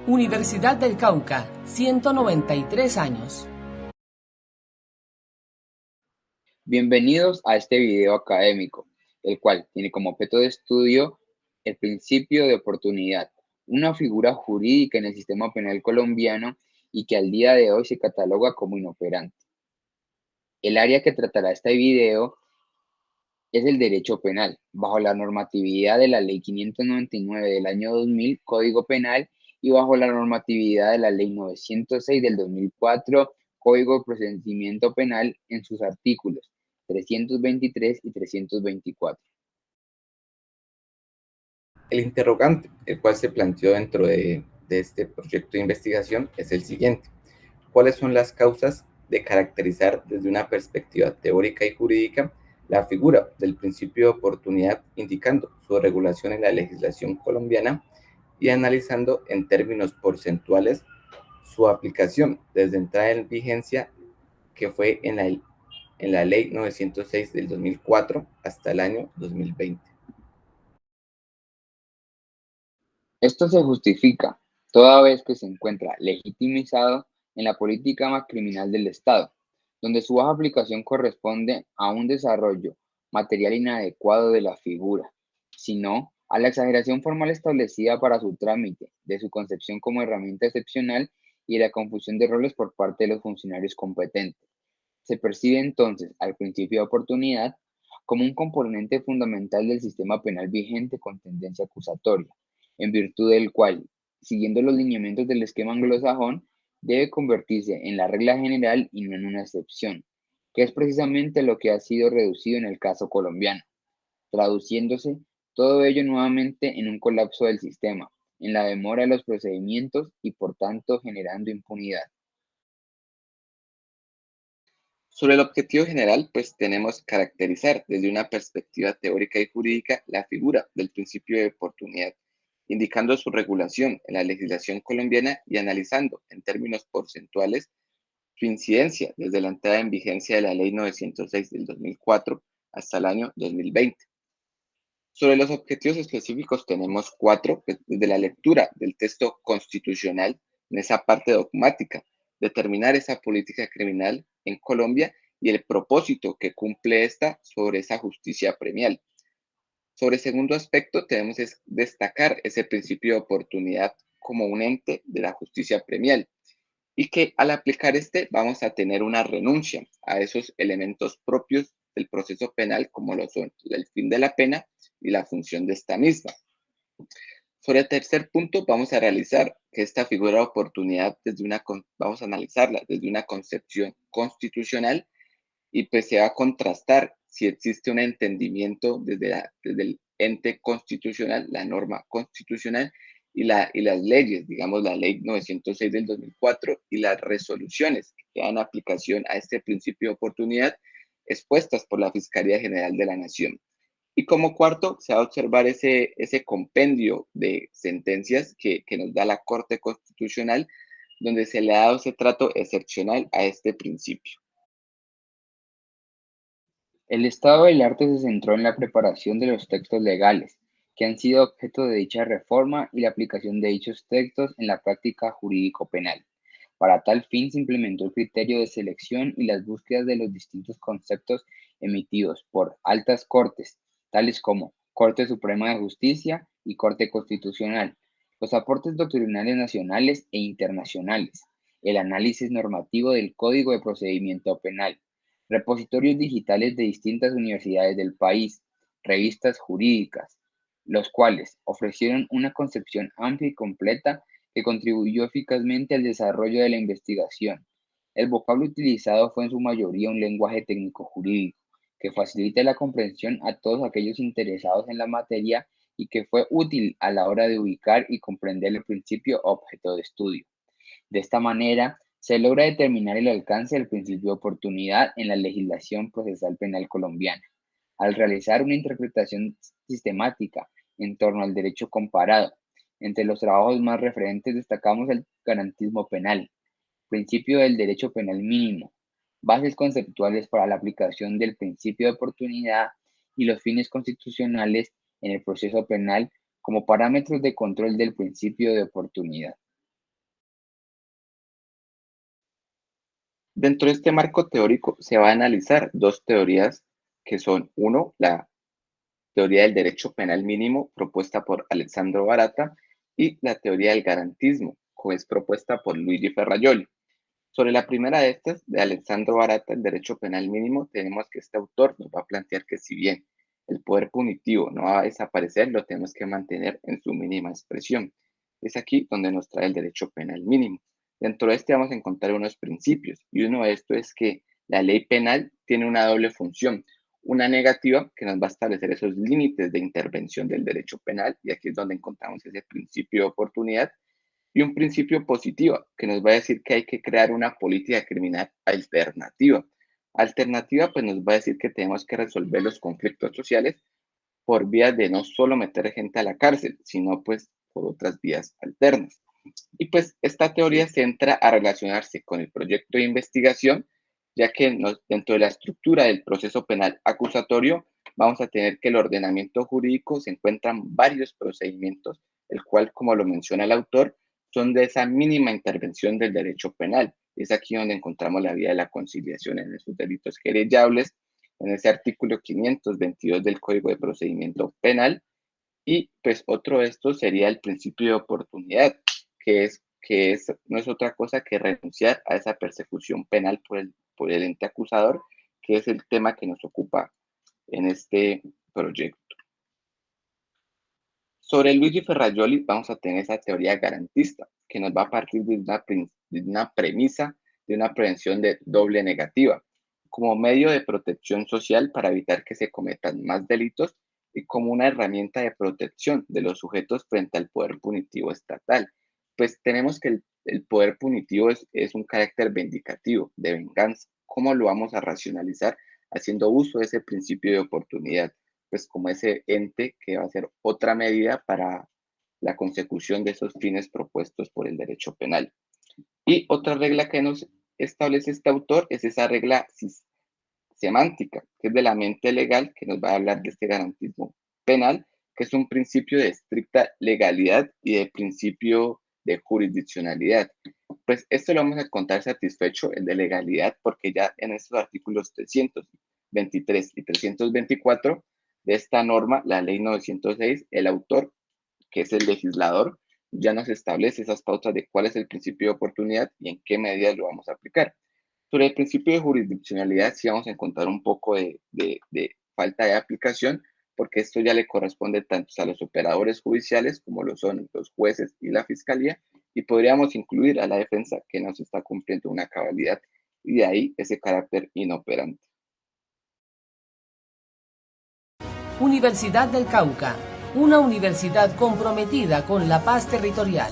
Universidad del Cauca, 193 años. Bienvenidos a este video académico, el cual tiene como objeto de estudio el principio de oportunidad, una figura jurídica en el sistema penal colombiano y que al día de hoy se cataloga como inoperante. El área que tratará este video es el derecho penal, bajo la normatividad de la Ley 599 del año 2000, Código Penal, y bajo la normatividad de la Ley 906 del 2004, Código de Procedimiento Penal, en sus artículos 323 y 324. El interrogante, el cual se planteó dentro de este proyecto de investigación, es el siguiente. ¿Cuáles son las causas de caracterizar desde una perspectiva teórica y jurídica la figura del principio de oportunidad, indicando su regulación en la legislación colombiana y analizando en términos porcentuales su aplicación desde entrada en vigencia, que fue en la Ley 906 del 2004 hasta el año 2020? Esto se justifica toda vez que se encuentra legitimizado en la política más criminal del Estado, donde su baja aplicación corresponde a un desarrollo material inadecuado de la figura, sino a la exageración formal establecida para su trámite, de su concepción como herramienta excepcional y la confusión de roles por parte de los funcionarios competentes. Se percibe entonces al principio de oportunidad como un componente fundamental del sistema penal vigente con tendencia acusatoria, en virtud del cual, siguiendo los lineamientos del esquema anglosajón, debe convertirse en la regla general y no en una excepción, que es precisamente lo que ha sido reducido en el caso colombiano, traduciéndose todo ello nuevamente en un colapso del sistema, en la demora de los procedimientos y por tanto generando impunidad. Sobre el objetivo general, pues tenemos que caracterizar desde una perspectiva teórica y jurídica la figura del principio de oportunidad, indicando su regulación en la legislación colombiana y analizando en términos porcentuales su incidencia desde la entrada en vigencia de la Ley 906 del 2004 hasta el año 2020. Sobre los objetivos específicos tenemos cuatro, pues, desde la lectura del texto constitucional, en esa parte dogmática, determinar esa política criminal en Colombia y el propósito que cumple esta sobre esa justicia premial. Sobre el segundo aspecto, tenemos es destacar ese principio de oportunidad como un ente de la justicia premial y que al aplicar este vamos a tener una renuncia a esos elementos propios del proceso penal como lo son el fin de la pena y la función de esta misma. Sobre el tercer punto vamos a realizar que esta figura de oportunidad vamos a analizarla desde una concepción constitucional y pues se va a contrastar si existe un entendimiento desde el ente constitucional, la norma constitucional y las leyes, digamos la ley 906 del 2004 y las resoluciones que dan aplicación a este principio de oportunidad expuestas por la Fiscalía General de la Nación. Y como cuarto, se va a observar ese compendio de sentencias que nos da la Corte Constitucional, donde se le ha dado ese trato excepcional a este principio. El estado del arte se centró en la preparación de los textos legales, que han sido objeto de dicha reforma y la aplicación de dichos textos en la práctica jurídico-penal. Para tal fin se implementó el criterio de selección y las búsquedas de los distintos conceptos emitidos por altas cortes, tales como Corte Suprema de Justicia y Corte Constitucional, los aportes doctrinales nacionales e internacionales, el análisis normativo del Código de Procedimiento Penal, repositorios digitales de distintas universidades del país, revistas jurídicas, los cuales ofrecieron una concepción amplia y completa que contribuyó eficazmente al desarrollo de la investigación. El vocablo utilizado fue en su mayoría un lenguaje técnico-jurídico que facilita la comprensión a todos aquellos interesados en la materia y que fue útil a la hora de ubicar y comprender el principio objeto de estudio. De esta manera, se logra determinar el alcance del principio de oportunidad en la legislación procesal penal colombiana, al realizar una interpretación sistemática en torno al derecho comparado. Entre los trabajos más referentes destacamos el garantismo penal, principio del derecho penal mínimo, bases conceptuales para la aplicación del principio de oportunidad y los fines constitucionales en el proceso penal como parámetros de control del principio de oportunidad. Dentro de este marco teórico se va a analizar dos teorías que son, uno, la teoría del derecho penal mínimo propuesta por Alessandro Barata y la teoría del garantismo, que es propuesta por Luigi Ferrajoli. Sobre la primera de estas, de Alessandro Barata, el derecho penal mínimo, tenemos que este autor nos va a plantear que si bien el poder punitivo no va a desaparecer, lo tenemos que mantener en su mínima expresión. Es aquí donde nos trae el derecho penal mínimo. Dentro de este vamos a encontrar unos principios, y uno de estos es que la ley penal tiene una doble función, una negativa que nos va a establecer esos límites de intervención del derecho penal, y aquí es donde encontramos ese principio de oportunidad, y un principio positivo que nos va a decir que hay que crear una política criminal alternativa. Alternativa, pues nos va a decir que tenemos que resolver los conflictos sociales por vías de no solo meter gente a la cárcel, sino pues por otras vías alternas. Y pues esta teoría se entra a relacionarse con el proyecto de investigación, ya que dentro de la estructura del proceso penal acusatorio vamos a tener que el ordenamiento jurídico se encuentran varios procedimientos, el cual, como lo menciona el autor, son de esa mínima intervención del derecho penal. Es aquí donde encontramos la vía de la conciliación en esos delitos querellables, en ese artículo 522 del Código de Procedimiento Penal. Y pues otro de estos sería el principio de oportunidad, que no es otra cosa que renunciar a esa persecución penal por el ente acusador, que es el tema que nos ocupa en este proyecto. Sobre Luigi Ferrajoli vamos a tener esa teoría garantista, que nos va a partir de una premisa de una prevención de doble negativa, como medio de protección social para evitar que se cometan más delitos y como una herramienta de protección de los sujetos frente al poder punitivo estatal. Pues tenemos que el poder punitivo es un carácter vindicativo, de venganza. ¿Cómo lo vamos a racionalizar? Haciendo uso de ese principio de oportunidad, pues como ese ente que va a ser otra medida para la consecución de esos fines propuestos por el derecho penal. Y otra regla que nos establece este autor es esa regla semántica, que es de la mente legal, que nos va a hablar de este garantismo penal, que es un principio de estricta legalidad y de principio de jurisdiccionalidad. Pues esto lo vamos a encontrar satisfecho, el de legalidad, porque ya en estos artículos 323 y 324 de esta norma, la ley 906, el autor, que es el legislador, ya nos establece esas pautas de cuál es el principio de oportunidad y en qué medida lo vamos a aplicar. Sobre el principio de jurisdiccionalidad sí vamos a encontrar un poco de falta de aplicación, porque esto ya le corresponde tanto a los operadores judiciales como lo son los jueces y la fiscalía, y podríamos incluir a la defensa que no se está cumpliendo una cabalidad, y de ahí ese carácter inoperante. Universidad del Cauca, una universidad comprometida con la paz territorial.